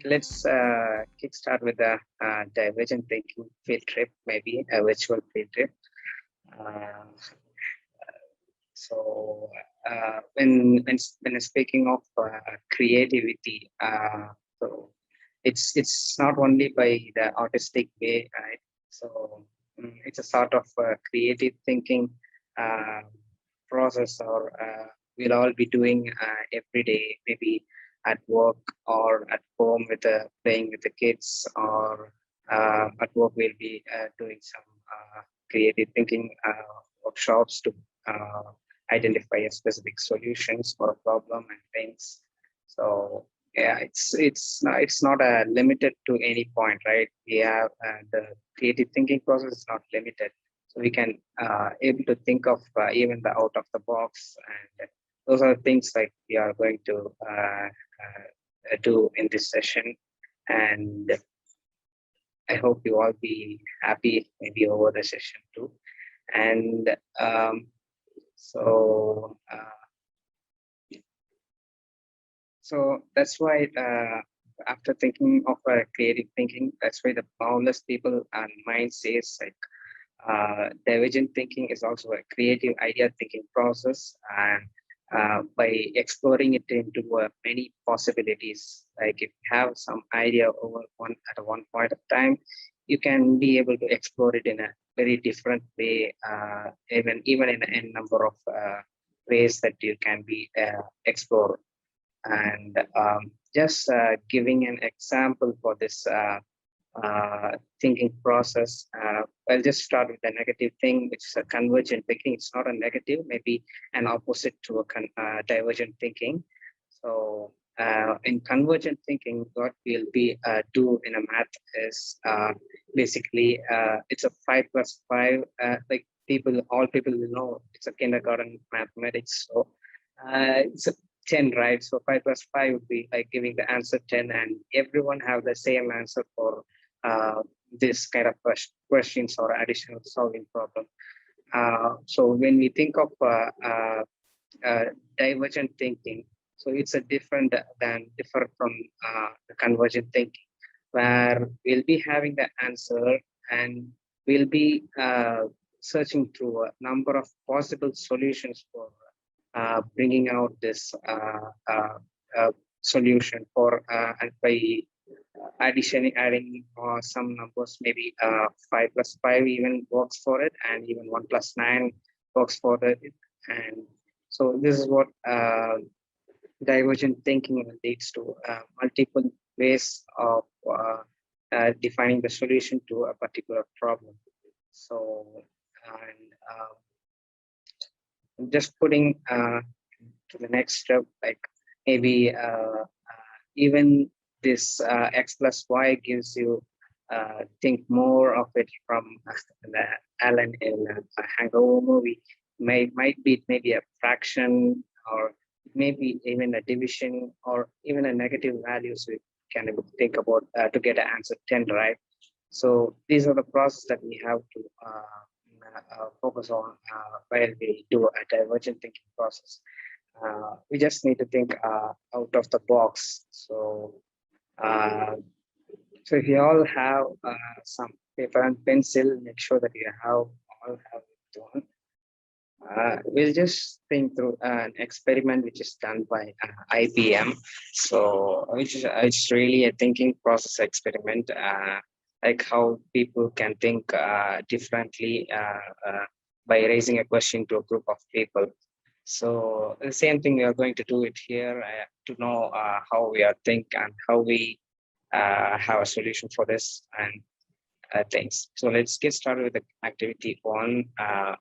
let's kickstart with the divergent thinking field trip, maybe a virtual field trip. Uh, so when speaking of creativity, so it's not only by the artistic way, right? So it's a sort of creative thinking uh, process, or we'll all be doing every day, maybe at work or at home with playing with the kids, or at work we'll be doing some creative thinking workshops to identify a specific solutions for a problem and things. So yeah, it's not limited to any point, right? We have the creative thinking process is not limited, so we can able to think of even the out of the box, and those are things like we are going to do in this session. And I hope you all be happy maybe over the session too. And so so that's why after thinking of creative thinking, that's why the boundless people and mind says like divergent thinking is also a creative idea thinking process, and by exploring it into many possibilities, like if you have some idea over one at one point of time, you can be able to explore it in a very different way, even in a number of ways that you can be explore. And just giving an example for this thinking process, I'll just start with the negative thing, which is a convergent thinking. It's not a negative, maybe an opposite to a divergent thinking. So in convergent thinking, what we'll be do in a math is basically it's a 5 plus 5. Like all people will know it's a kindergarten mathematics. So it's a 10, right? So 5 plus 5 would be like giving the answer 10, and everyone have the same answer for this kind of questions or additional solving problem. So when we think of divergent thinking, so it's a different from the convergent thinking, where we'll be having the answer and we'll be searching through a number of possible solutions for bringing out this solution for and by adding some numbers, maybe 5 plus 5 even works for it, and even 1 plus 9 works for it. And so this is what divergent thinking leads to, multiple ways of defining the solution to a particular problem. So, and just putting to the next step, like maybe even this x plus y gives you think more of it from the Alan in a Hangover movie. Might be maybe a fraction, or maybe even a division, or even a negative values we can think about to get an answer 10, right? So these are the process that we have to focus on while we do a divergent thinking process. We just need to think out of the box. So so if you all have some paper and pencil, make sure that you all have it on. We'll just think through an experiment which is done by IBM. So which is it's really a thinking process experiment, like how people can think differently by raising a question to a group of people. So the same thing we are going to do it here to know how we are think and how we have a solution for this and things. So let's get started with the activity 1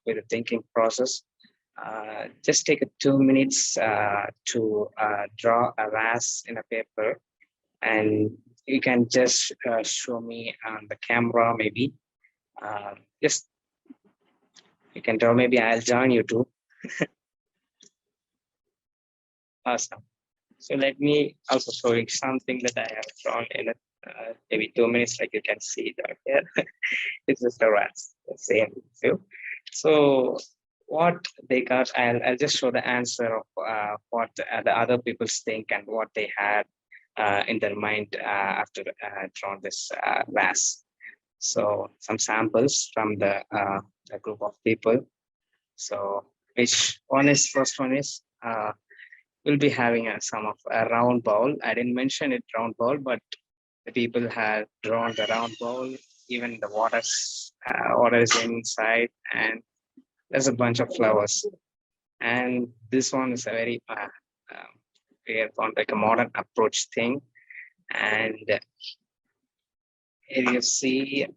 with the thinking process. Just take 2 minutes to draw a vase in a paper, and you can just show me on the camera, maybe. Just you can draw, maybe I'll join you too. Awesome. So let me also show you something that I have drawn in it. Maybe 2 minutes, like you can see that here. It's just the rats, the same view. So what they got, I'll just show the answer of what the other people think and what they had. in their mind after drawn this vase. So some samples from the a group of people. So which one is first one is we'll be having some of a round bowl. I didn't mention it round bowl, but the people have drawn the round bowl. Even the water is inside, and there's a bunch of flowers. And this one is a very we found like a modern approach thing. And here you see,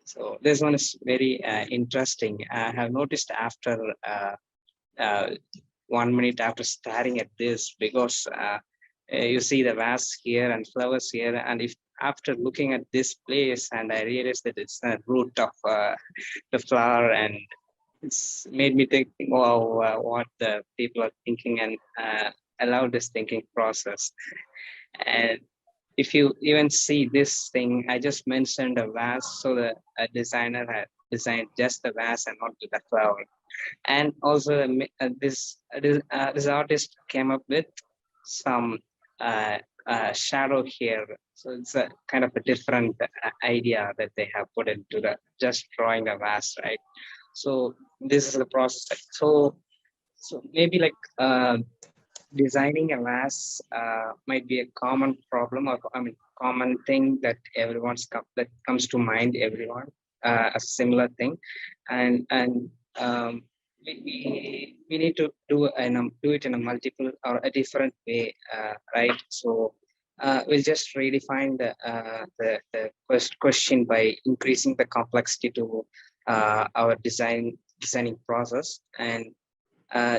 so this one is very interesting. I have noticed after uh, 1 minute after staring at this, because you see the vase here and flowers here, and if after looking at this place, and I realized that it's the root of the flower, and it's made me think, wow, what the people are thinking, and allow this thinking process. And if you even see this thing, I just mentioned a vase, so the designer had designed just the vase and not the flower. And also this artist came up with some shadow here, so it's a kind of a different idea that they have put into the just drawing a vase, right? So this is the process. So maybe like designing a vase might be a common problem, or I mean common thing that that comes to mind everyone, a similar thing. And we need to do it in a multiple or a different way, right? So we'll just redefine the question by increasing the complexity to our designing process. And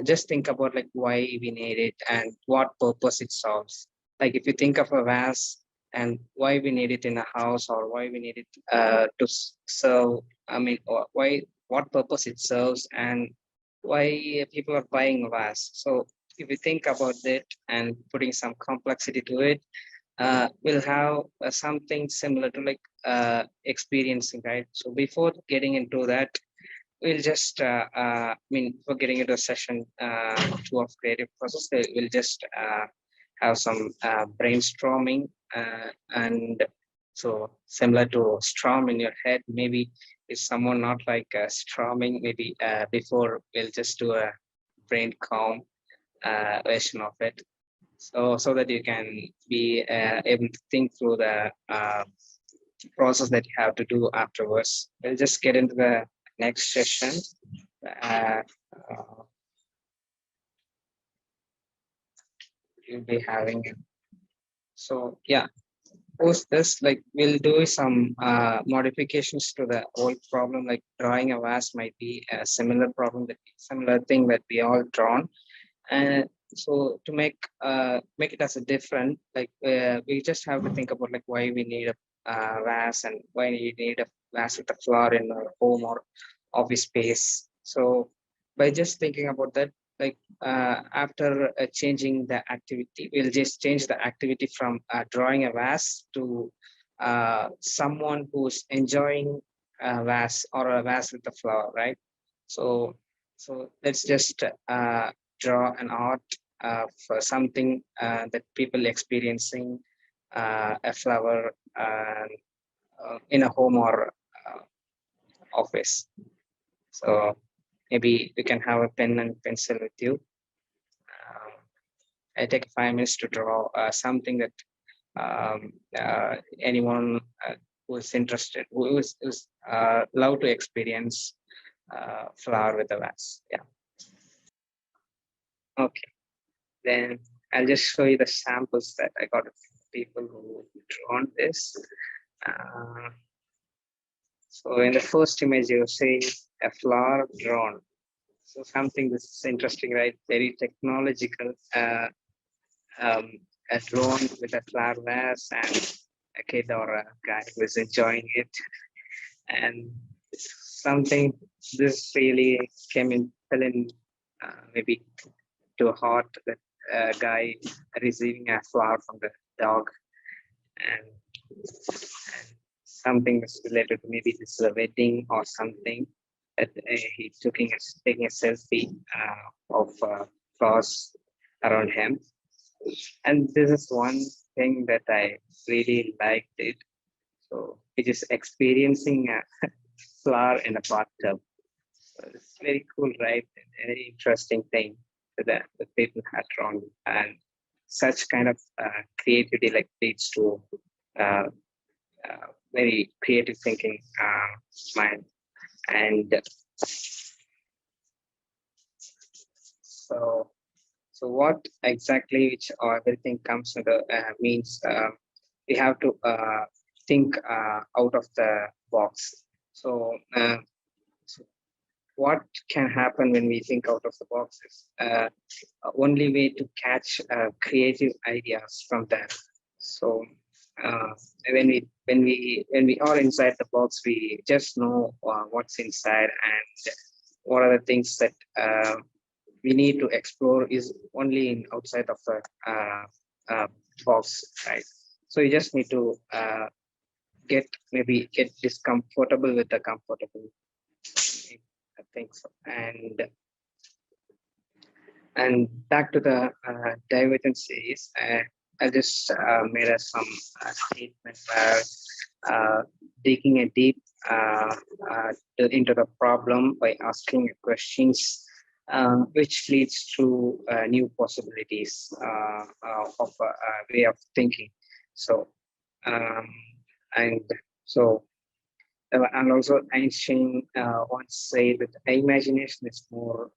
just think about like why we need it and what purpose it serves. Like if you think of a vase and why we need it in a house, or why we need it to serve, I mean, or why, what purpose it serves, and why people are buying a vase. So if you think about it and putting some complexity to it, we'll have something similar to like experiencing, right? So before getting into that, we'll just I mean, for getting into a session two of creative process, we'll just have some brainstorming, and so similar to strum in your head. Maybe if someone not like strumming, maybe before we'll just do a brain calm version of it, so that you can be able to think through the process that you have to do afterwards. We'll just get into the next session. Uh, uh, you'll be having it. So yeah, post this, like we'll do some modifications to the old problem. Like drawing a vase might be a similar problem, that similar thing that we all drawn. And so to make it as a different, like we just have to think about like why we need a vase, and why we need a vase with a flower in our home or office space. So by just thinking about that, like after changing the activity, we'll just change the activity from drawing a vase to someone who's enjoying a vase or a vase with a flower, right? So let's just draw an art for something that people experiencing a flower in a home or office. So maybe you can have a pen and pencil with you. I take 5 minutes to draw something that anyone who is interested, who's love to experience flower with a vase. Yeah. Okay. Then I'll just show you the samples that I got of people who drawn this. So in the first image, you see a flower drawn. So something that's interesting, right? Very technological. A drone with a flower vase and a kid or a guy who is enjoying it. And something this really fell in maybe to a heart, that guy receiving a flower from the dog, and something is related to maybe this is a wedding or something, that he's taking a selfie of flowers around him. And this is one thing that I really liked it. So it is experiencing a flower in a bathtub. So it's very cool, right? And very interesting thing that the people had drawn, and such kind of creativity like leads to uh, very creative thinking mind. And so, so what exactly which or everything comes to the means we have to think out of the box. So, so what can happen when we think out of the box is only way to catch creative ideas from there. So uh, when we are inside the box, we just know what's inside, and what are the things that we need to explore is only in outside of the uh, box, right? So you just need to get discomfortable with the comfortable. I think so. And back to the Divergent series, I just made some statement where uh, digging a deep into the problem by asking questions, which leads to new possibilities of a way of thinking. So, um, and so and also Einstein once said that imagination is more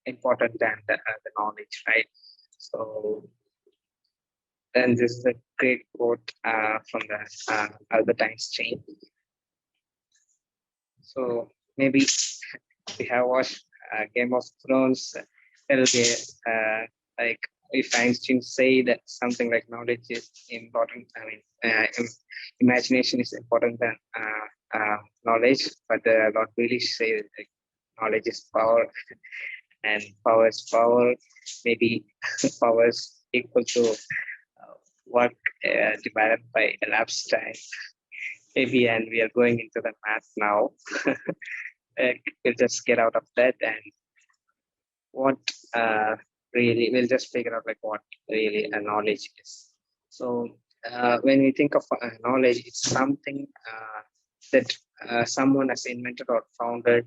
important than the knowledge, right? So then this is a great quote from the Albert Einstein. So maybe we have watched Game of Thrones, there'll be like if Einstein say that something like knowledge is important, I mean, imagination is important than knowledge, but not really say that like, knowledge is power and power is power. Maybe power is equal to work divided by elapsed time. Maybe, and we are going into the math now. We'll just get out of that, and what really we'll just figure out like what really a knowledge is. So when we think of knowledge, it's something that someone has invented or founded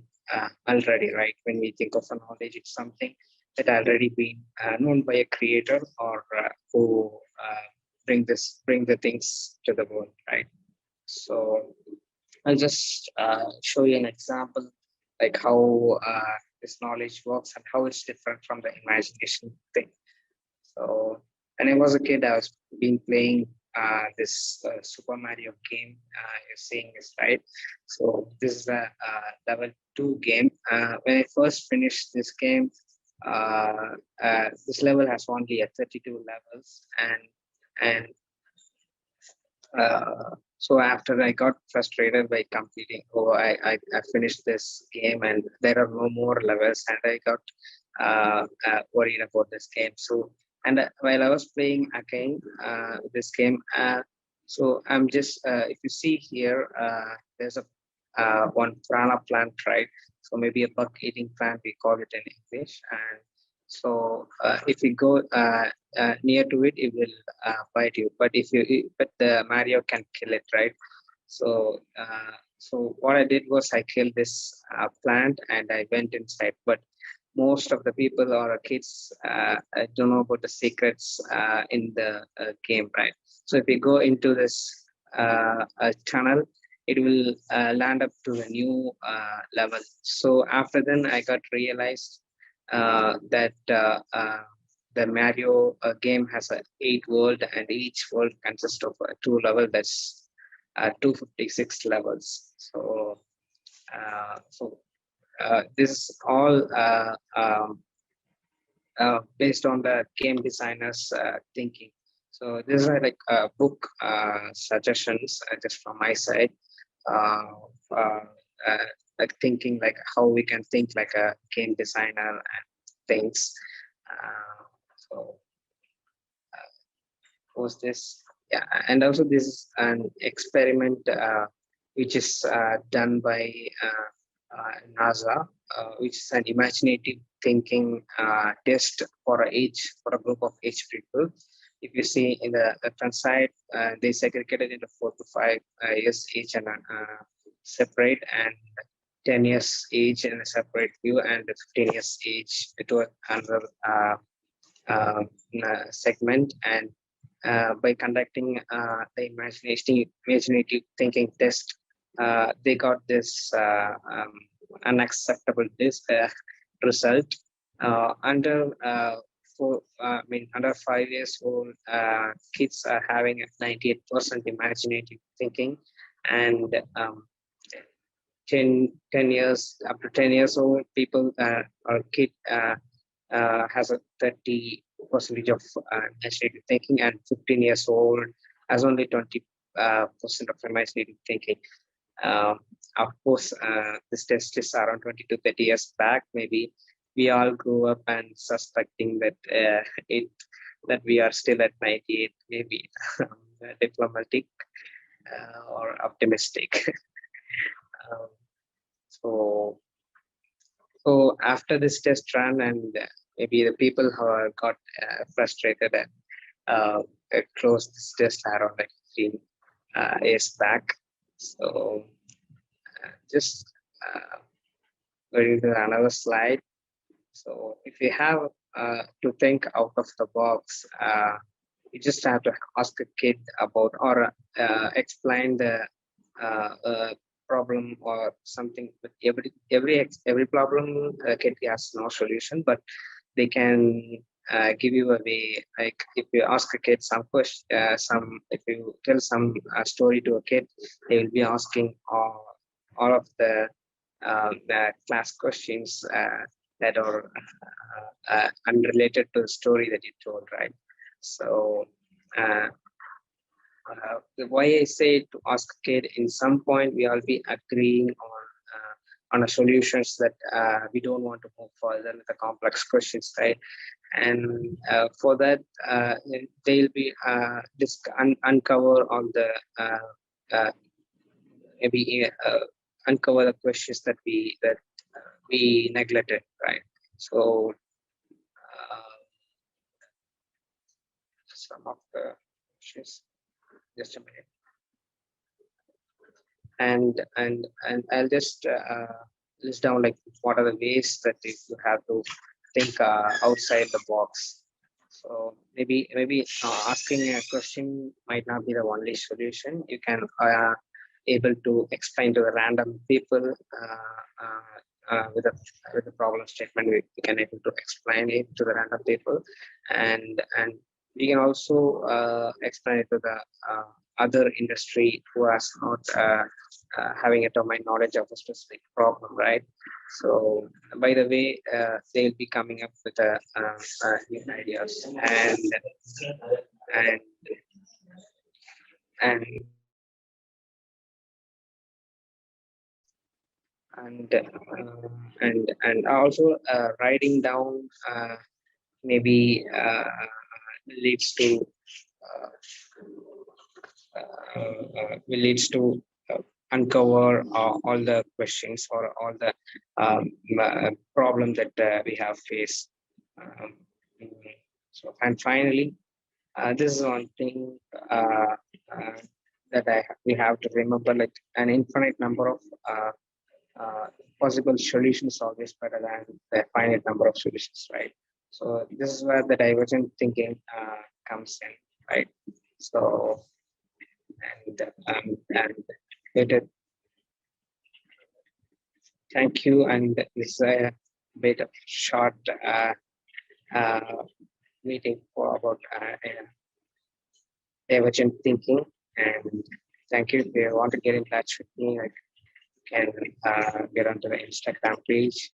already, right? When we think of a knowledge, it's something that already been known by a creator or who bring the things to the world, right? So I'll just show you an example, like how this knowledge works and how it's different from the imagination thing. So when I was a kid, I was been playing this Super Mario game. You're seeing this, right? So this is a level 2 game. When I first finished this game, this level has only a 32 levels, and so after I got frustrated by completing, I finished this game and there are no more levels, and I got worried about this game. So, and while I was playing again this game, so I'm just if you see here, there's a one prana plant, right? So maybe a bug eating plant, we call it in English. And so if you go near to it, it will bite you. But but the Mario can kill it, right? So so what I did was I killed this plant and I went inside. But most of the people or kids don't know about the secrets in the game, right? So if you go into this tunnel, it will land up to a new level. So after then, I got realized that the Mario game has a 8 world, and each world consists of two level. That's 256 levels. So this is all based on the game designers thinking. So these are like book suggestions just from my side. Uh, uh, like thinking like how we can think like a game designer and things. So was this? Yeah, and also this is an experiment which is done by NASA, which is an imaginative thinking test for a group of age people. if you see in the left-hand side, they segregated into 4 to 5 years each and separate, and 10 years each in a separate view, and 15 years each to another uh, segment. And by conducting the imaginative thinking test, they got this unacceptable result. Under under 5 years old, kids are having 98% imaginative thinking, and 10 years, up to 10 years old people or kid has a 30 percentage of imaginative thinking, and 15 years old has only 20 percent of imaginative thinking. Of course, this test is around 20 to 30 years back. Maybe we all grew up and suspecting that that we are still at 98, maybe diplomatic or optimistic. um, so after this test run, and maybe the people who are got frustrated and closed this test around like 15 years back. So just going to another slide. So if you have to think out of the box, you just have to ask a kid about, or explain the problem or something. But every problem, a kid has no solution, but they can give you a way. Like if you ask a kid some question, if you tell some story to a kid, they will be asking all of the class questions that are unrelated to the story that you told, right? So why I say to ask a kid, in some point we all be agreeing on a solutions that we don't want to move further with the complex questions, right? And for that, they'll be uncover all the maybe uncover the questions that we neglected, right? So some of the questions, just a minute, and I'll just list down like what are the ways that you have to think outside the box. So maybe asking a question might not be the only solution. You can able to explain to the random people with a problem statement. We can able to explain it to the random people, and we can also explain it to the other industry who has not having a domain knowledge of a specific problem, right? So by the way, they'll be coming up with new ideas, and and and also writing down maybe leads to leads to uncover all the questions or all the problem that we have faced. Um, so, and finally, this is one thing that we have to remember, like an infinite number of possible solutions always better than the finite number of solutions, right? So this is where the divergent thinking comes in, right? So and it, thank you, and this is a bit of short meeting for about divergent thinking. And thank you. If you want to get in touch with me, I can get onto the Instagram page